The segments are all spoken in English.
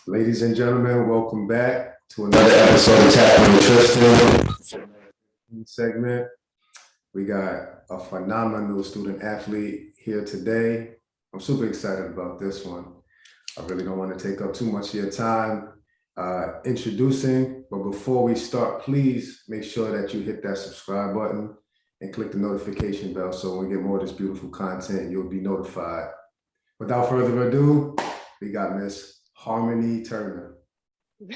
Ladies and gentlemen, welcome back to another episode of Tackling Tristan segment. We got a phenomenal student athlete here today. I'm super excited about this one. I really don't want to take up too much of your time introducing, but before we start, please make sure that you hit that subscribe button and click the notification bell so when we get more of this beautiful content, you'll be notified. Without further ado, we got Miss Harmoni Turner.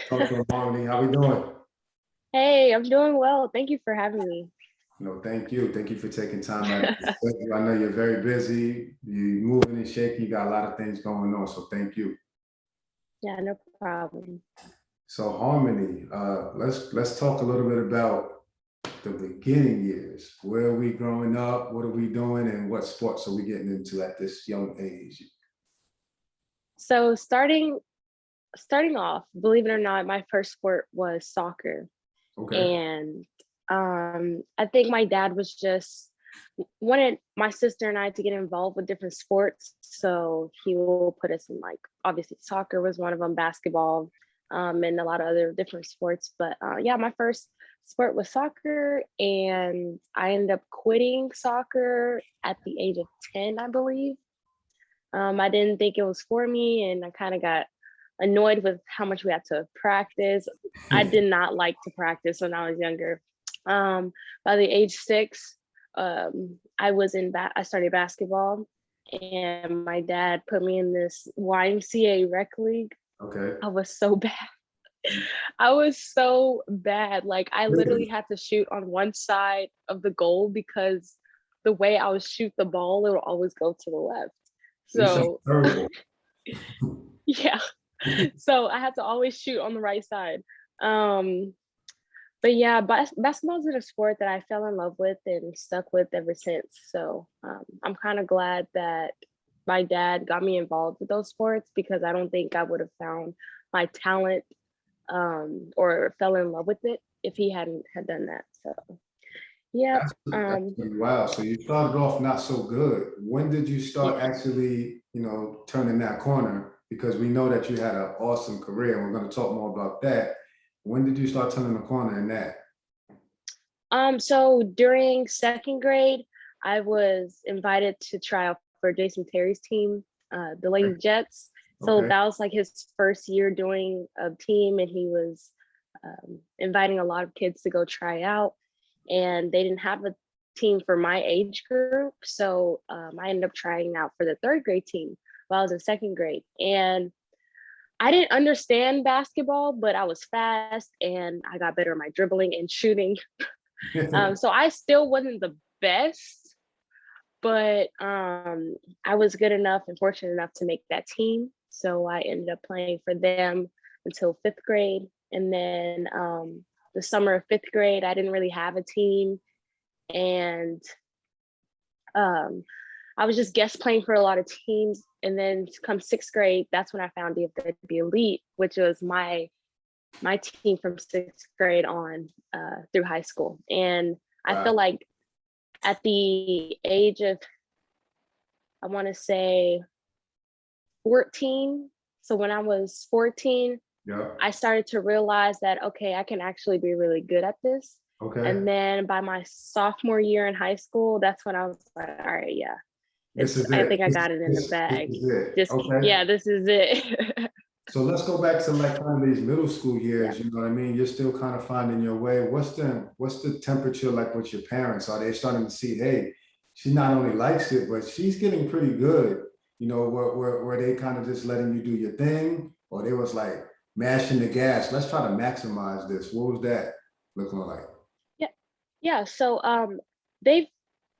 Talk to Harmoni. How we doing? Hey, I'm doing well. Thank you for having me. No, thank you. Thank you for taking time out. I know you're very busy. You're moving and shaking. You got a lot of things going on, so thank you. Yeah, no problem. So Harmoni, let's talk a little bit about the beginning years. Where are we growing up? What are we doing? And what sports are we getting into at this young age? So starting off, believe it or not, my first sport was soccer. Okay. And I think my dad was just wanted my sister and I to get involved with different sports. So he will put us in, like, obviously soccer was one of them, basketball, and a lot of other different sports. But yeah, my first sport was soccer, and I ended up quitting soccer at the age of 10, I believe. I didn't think it was for me, and I kind of got annoyed with how much we had to practice. I did not like to practice when I was younger. By the age 6, I started basketball, and my dad put me in this YMCA rec league. Okay. I was so bad. I was so bad. Like, I literally had to shoot on one side of the goal because the way I would shoot the ball, it would always go to the left. So yeah. So I had to always shoot on the right side. But yeah, basketball's been a sport that I fell in love with and stuck with ever since. So I'm kind of glad that my dad got me involved with those sports, because I don't think I would have found my talent or fell in love with it if he hadn't had done that. So yeah. Wow. So you started off not so good. When did you start actually, turning that corner? Because we know that you had an awesome career, and we're going to talk more about that. When did you start turning the corner in that? So during second grade, I was invited to try out for Jason Terry's team, the Lady Jets. So that was like his first year doing a team, and he was inviting a lot of kids to go try out. And they didn't have a team for my age group. So I ended up trying out for the third grade team while I was in second grade. And I didn't understand basketball, but I was fast and I got better at my dribbling and shooting. So I still wasn't the best, but I was good enough and fortunate enough to make that team. So I ended up playing for them until 5th grade. And then the summer of 5th grade, I didn't really have a team. And I was just guest playing for a lot of teams. And then come 6th grade, that's when I found DFW Elite, which was my team from 6th grade on through high school. And I feel like at the age of, I want to say 14. So when I was 14, I started to realize that, okay, I can actually be really good at this. Okay. And then by my sophomore year in high school, that's when I was like, all right, yeah, I think I got it in the bag. Yeah, this is it. So let's go back to like kind of these middle school years. You know what I mean? You're still kind of finding your way. What's the temperature like with your parents? Are they starting to see, hey, she not only likes it, but she's getting pretty good? Were they kind of just letting you do your thing, or they was like mashing the gas? Let's try to maximize this. What was that looking like? Yeah. So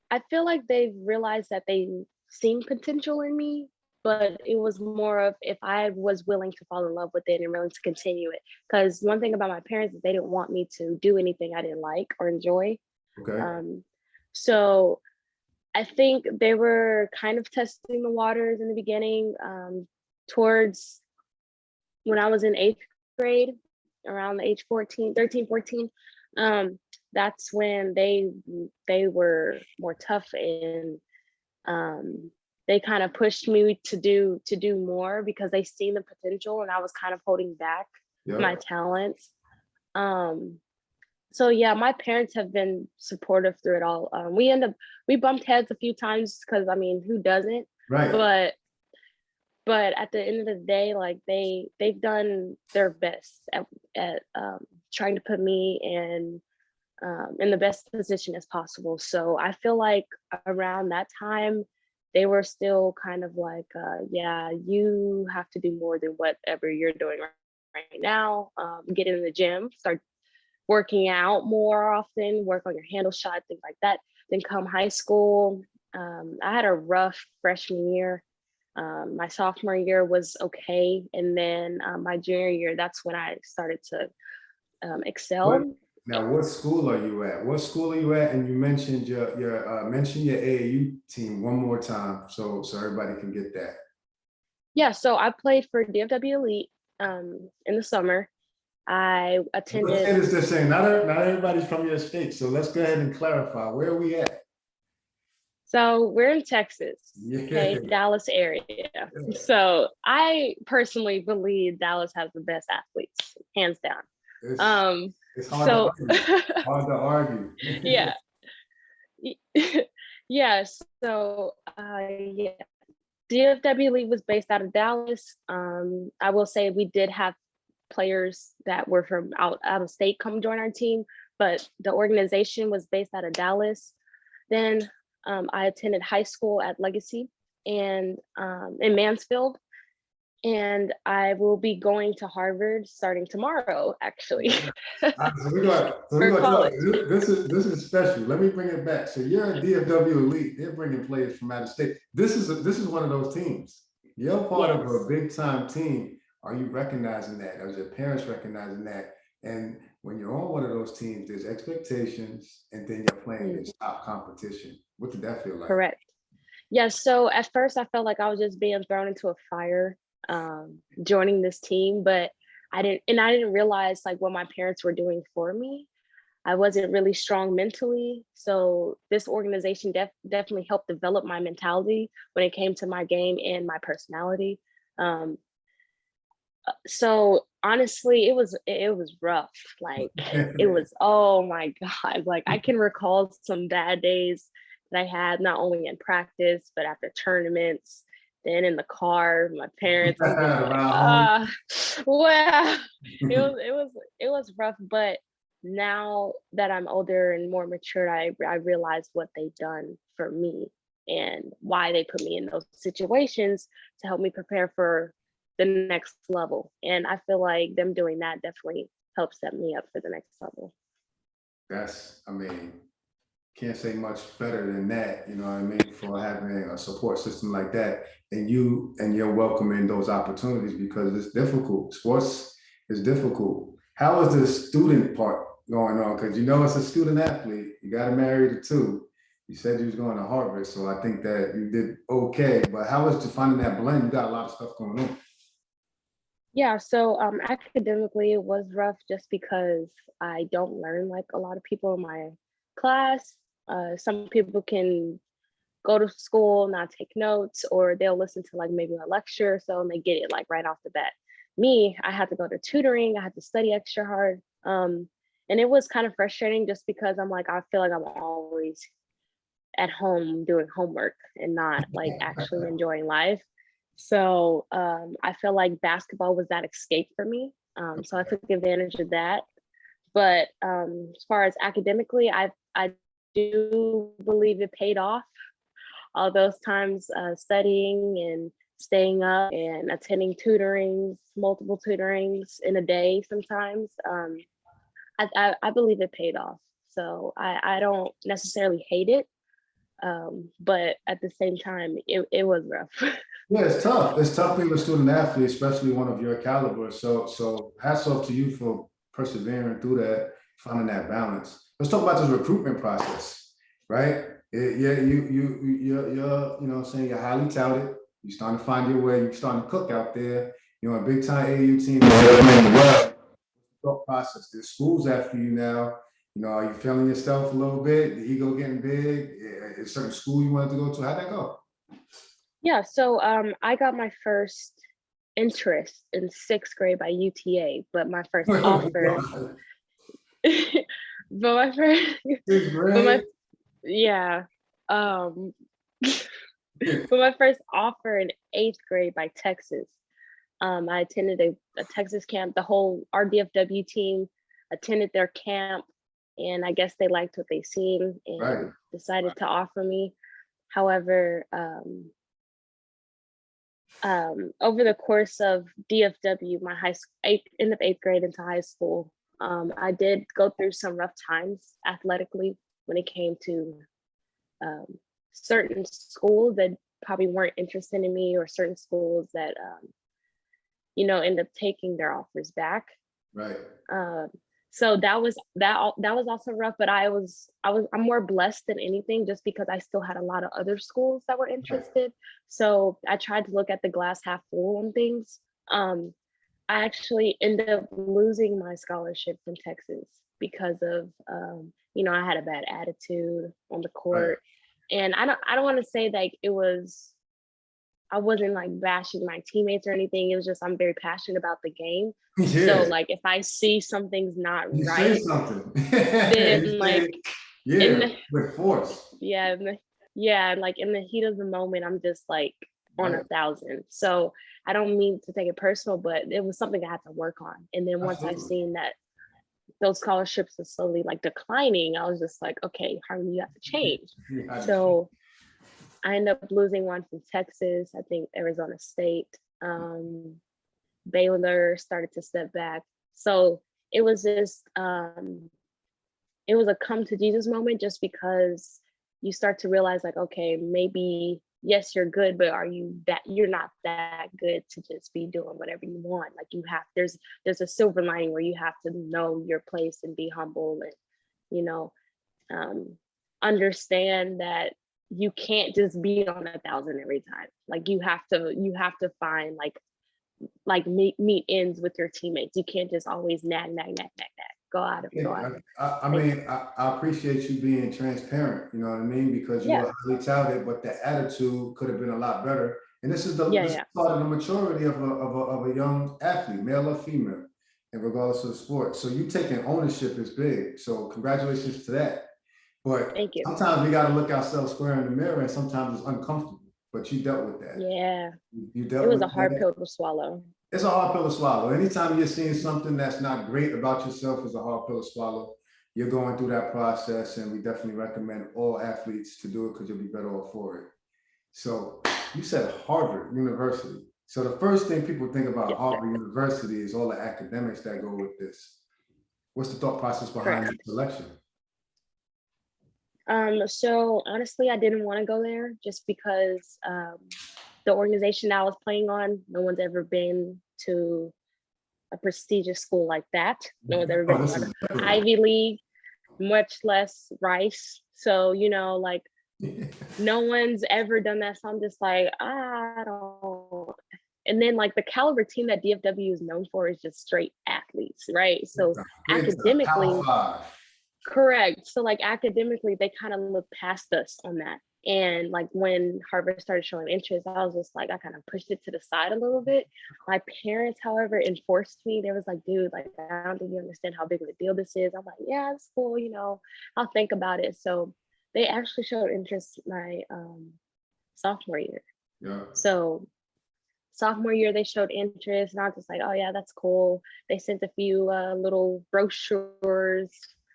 I feel like they've realized that they seen potential in me, but it was more of if I was willing to fall in love with it and willing to continue it. Because one thing about my parents is they didn't want me to do anything I didn't like or enjoy. Okay. So I think they were kind of testing the waters in the beginning. Towards when I was in 8th grade, around the age 13, 14, that's when they were more tough and they kind of pushed me to do more because they seen the potential and I was kind of holding back my talents. So yeah, my parents have been supportive through it all. We bumped heads a few times because I mean, who doesn't? Right. But at the end of the day, like they've done their best at trying to put me in the best position as possible. So I feel like around that time, they were still kind of like, yeah, you have to do more than whatever you're doing right now. Get in the gym, start working out more often, work on your handle shot, things like that. Then come high school, I had a rough freshman year. My sophomore year was okay. And then my junior year, that's when I started to excel. What school are you at? What school are you at? And you mentioned your AAU team one more time, so everybody can get that. Yeah, so I played for DFW Elite in the summer. I attended. Let's say this the same. Not everybody's from your state, so let's go ahead and clarify. Where are we at? So we're in Texas, okay, Yeah. Dallas area. Yeah. So I personally believe Dallas has the best athletes, hands down. It's hard to argue. Hard to argue. Yeah. Yes. So yeah, DFW Elite was based out of Dallas. I will say we did have players that were from out of state come join our team, but the organization was based out of Dallas. Then I attended high school at Legacy and in Mansfield, and I will be going to Harvard starting tomorrow, actually. For college. This is special. Let me bring it back. So you're a DFW Elite. They're bringing players from out of state. This is one of those teams. You're part of a big time team. Are you recognizing that? Are your parents recognizing that? And when you're on one of those teams, there's expectations, and then you're playing this top competition. What did that feel like? Correct. Yeah. So at first, I felt like I was just being thrown into a fire, joining this team, but I didn't realize like what my parents were doing for me. I wasn't really strong mentally, so this organization definitely helped develop my mentality when it came to my game and my personality. So honestly, it was rough. Like it was, oh my God. Like I can recall some bad days that I had, not only in practice, but after tournaments, then in the car, my parents would be like, well, it was rough. But now that I'm older and more matured, I realize what they've done for me and why they put me in those situations to help me prepare for the next level. And I feel like them doing that definitely helps set me up for the next level. I mean, can't say much better than that, you know what I mean, for having a support system like that. And you're welcoming those opportunities because it's difficult. Sports is difficult. How is the student part going on? Because it's a student athlete. You got to marry the two. You said you was going to Harvard, so I think that you did okay. But how is finding that blend? You got a lot of stuff going on. Yeah, so academically it was rough just because I don't learn like a lot of people in my class. Some people can go to school, not take notes, or they'll listen to like maybe a lecture, so and they get it like right off the bat. Me, I had to go to tutoring, I had to study extra hard. And it was kind of frustrating just because I'm like, I feel like I'm always at home doing homework and not like actually enjoying life. So I feel like basketball was that escape for me. So I took advantage of that. But as far as academically, I do believe it paid off. All those times studying and staying up and attending tutorings, multiple tutorings in a day sometimes. I believe it paid off. So I don't necessarily hate it. But at the same time, it was rough. Yeah, it's tough. It's tough being a student athlete, especially one of your caliber. So hats off to you for persevering through that, finding that balance. Let's talk about this recruitment process, right? You're saying you're highly touted. You're starting to find your way. You're starting to cook out there. You're on a big time AAU team. Process. There's schools after you now. Are you feeling yourself a little bit? The ego getting big? Is certain school you wanted to go to? How'd that go? Yeah, so I got my first interest in sixth grade by UTA, but my first offer, but my first, Sixth but my grade? yeah, um, but my first offer in eighth grade by Texas. I attended a Texas camp. The whole RDFW team attended their camp, and I guess they liked what they seen Right. and decided to offer me. However, over the course of DFW, my end of eighth grade into high school, I did go through some rough times athletically when it came to um, certain schools that probably weren't interested in me, or certain schools that end up taking their offers back. Right. So that was also rough, but I'm more blessed than anything, just because I still had a lot of other schools that were interested. So I tried to look at the glass half full on things. I actually ended up losing my scholarship from Texas because of I had a bad attitude on the court. Right. And I don't want to say that I wasn't like bashing my teammates or anything. It was just, I'm very passionate about the game. Yeah. So like if I see something's not you right, say something. then like with force. Yeah, like in the heat of the moment, I'm just like on 1,000. So I don't mean to take it personal, but it was something I had to work on. And then once I've seen that those scholarships are slowly like declining, I was just like, okay, Harmony, you have to change. So I ended up losing one from Texas, I think Arizona State. Baylor started to step back. So it was just, it was a come to Jesus moment, just because you start to realize like, okay, maybe, yes, you're good, but you're not that good to just be doing whatever you want. Like there's a silver lining where you have to know your place and be humble and, understand that you can't just be on 1,000 every time. Like you have to find like meet ends with your teammates. You can't just always nag. Go out of it. I mean, I appreciate you being transparent, you know what I mean? Because you were highly touted, but the attitude could have been a lot better. And this is part of the maturity of a young athlete, male or female, and regardless of the sport. So you taking ownership is big. So congratulations to that. But thank you. Sometimes we got to look ourselves square in the mirror, and sometimes it's uncomfortable. But you dealt with that. Yeah, you dealt it was with a hard pill to swallow. It's a hard pill to swallow. Anytime you're seeing something that's not great about yourself, is a hard pill to swallow. You're going through that process, and we definitely recommend all athletes to do it because you'll be better off for it. So you said Harvard University. So the first thing people think about Harvard University is all the academics that go with this. What's the thought process behind the selection? So honestly, I didn't want to go there just because the organization I was playing on, no one's ever been to a prestigious school like that. No one's ever been to an Ivy League, much less Rice. So, like no one's ever done that. So I'm just like, I don't. And then like the caliber team that DFW is known for is just straight athletes, right? So academically, correct. So like academically, they kind of look past us on that. And like when Harvard started showing interest, I was just like, I kind of pushed it to the side a little bit. My parents, however, enforced me. They was like, dude, like, I don't think you understand how big of a deal this is. I'm like, yeah, it's cool, I'll think about it. So they actually showed interest my sophomore year. Yeah. So sophomore year, they showed interest, and I was just like, oh yeah, that's cool. They sent a few little brochures.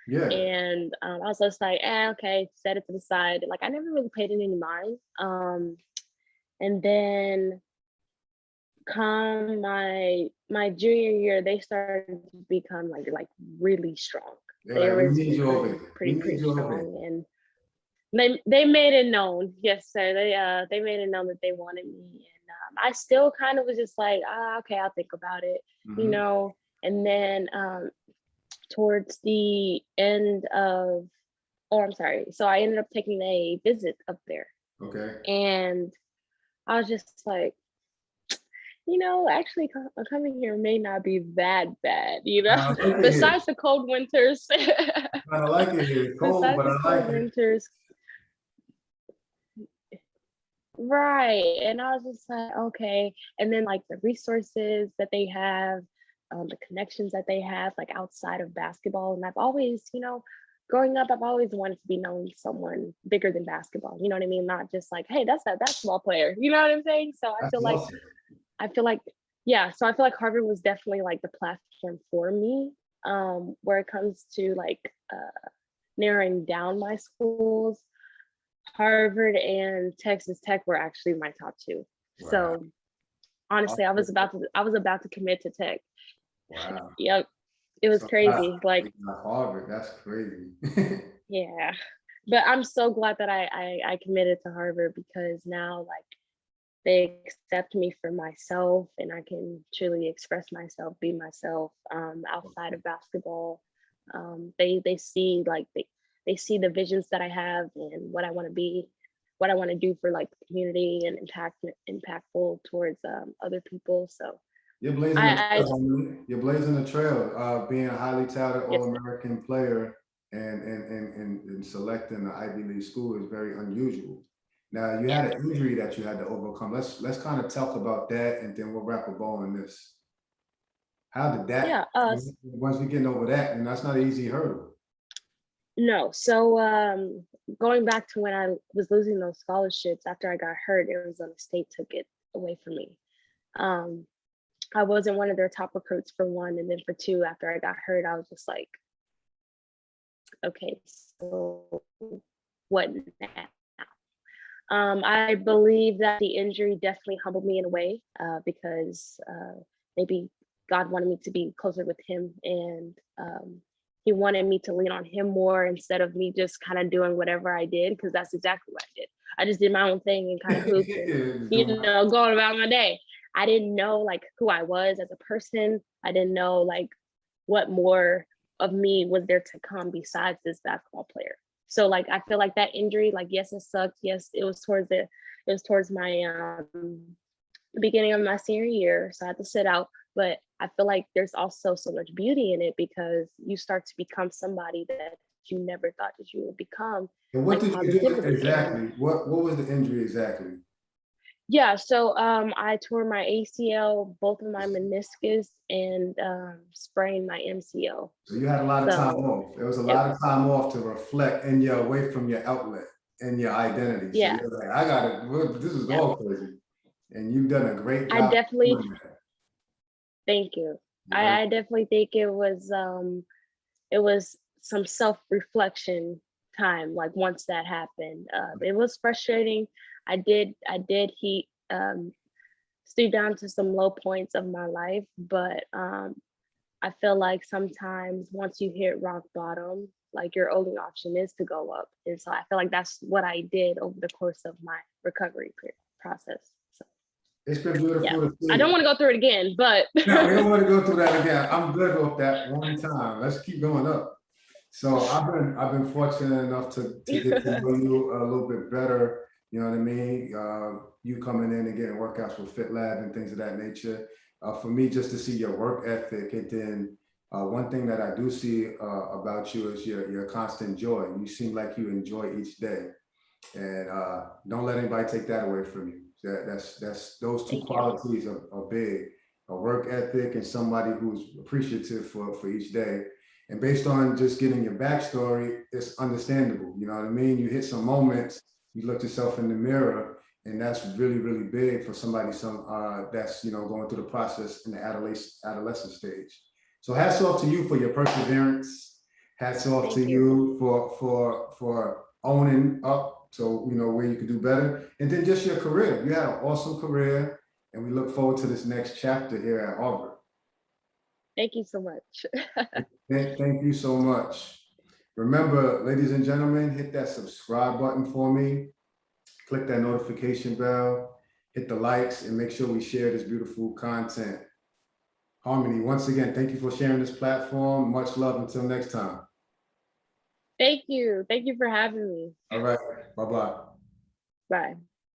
Yeah. And I was just like, okay, set it to the side. Like I never really paid it any mind. And then come my junior year, they started to become like really strong. They were pretty strong, and they made it known. Yes, sir. They made it known that they wanted me, and I still kind of was just like, okay, I'll think about it, And then towards the end of, I'm sorry. So I ended up taking a visit up there. Okay. And I was just like, actually coming here may not be that bad, besides the cold winters. I like it here. It's cold, but I like it. Winters. Right. And I was just like, okay. And then like the resources that they have, the connections that they have, like outside of basketball. And I've always, growing up, I've always wanted to be known as someone bigger than basketball. You know what I mean? Not just like, hey, that's that basketball player. You know what I'm saying? So That's awesome. I feel like, yeah. So I feel like Harvard was definitely like the platform for me, where it comes to like narrowing down my schools. Harvard and Texas Tech were actually my top two. Wow. So honestly, I was about to commit to Tech. Wow. Yep. It was So crazy. Like, Harvard, that's crazy. yeah. But I'm so glad that I committed to Harvard, because now like they accept me for myself and I can truly express myself, be myself outside of basketball. They see like they see the visions that I have and what I want to be, what I want to do for like the community and impactful towards other people. So You're blazing the I trail, homie. You're blazing the trail, being a highly touted yes, All-American player and selecting the Ivy League school is very unusual. Now you yeah, had an injury that you had to overcome. Let's kind of talk about that, and then we'll wrap a bow on this. How did yeah. that? Once we get over that, and that's not an easy hurdle. No. So going back to when I was losing those scholarships after I got hurt, Arizona State took it away from me. I wasn't one of their top recruits for one, and then for two, after I got hurt, I was just like, okay, so what now? I believe that the injury definitely humbled me in a way, because maybe God wanted me to be closer with Him, and He wanted me to lean on Him more instead of me just kind of doing whatever I did, because that's exactly what I did. I just did my own thing and kind of hooped and going about my day. I didn't know like who I was as a person. I didn't know like what more of me was there to come besides this basketball player. So like I feel like that injury, like yes, it sucked. Yes, it was towards my beginning of my senior year. So I had to sit out. But I feel like there's also so much beauty in it, because you start to become somebody that you never thought that you would become. And what Like did you do positively. exactly? What was the injury exactly? Yeah, so I tore my ACL, both of my meniscus, and sprained my MCL. So you had a lot of time So off. It was a it lot of time off to reflect and you're away from your outlet and your identity. So yeah, you're like, I got it. This is yeah. all crazy. And you've done a great I job definitely doing that. thank you. You're very I definitely think it was some self-reflection time, like once that happened. It was frustrating. I did heat stoop down to some low points of my life, but I feel like sometimes once you hit rock bottom, like your only option is to go up. And so I feel like that's what I did over the course of my recovery process. So It's been yeah, beautiful to I don't see. want to go through it again, but No, we don't want to go through that again. I'm good with that one time. Let's keep going up. So I've been fortunate enough to get to know you a little bit better. You know what I mean? You coming in and getting workouts with Fit Lab and things of that nature. For me, just to see your work ethic, and then one thing that I do see about you is your constant joy. You seem like you enjoy each day, and don't let anybody take that away from you. That's those two thank you. qualities are big. A work ethic and somebody who's appreciative for each day. And based on just getting your backstory, it's understandable. You know what I mean? You hit some moments, you look yourself in the mirror, and that's really, really big for somebody that's going through the process in the adolescent stage. So hats off to you for your perseverance. Hats off Thank to you. you for owning up so where you could do better. And then just your career. You had an awesome career, and we look forward to this next chapter here at Harvard. Thank you so much. Thank you so much. Remember, ladies and gentlemen, hit that subscribe button for me. Click that notification bell, hit the likes, and make sure we share this beautiful content. Harmony, once again, thank you for sharing this platform. Much love until next time. Thank you. Thank you for having me. All right, bye-bye. Bye.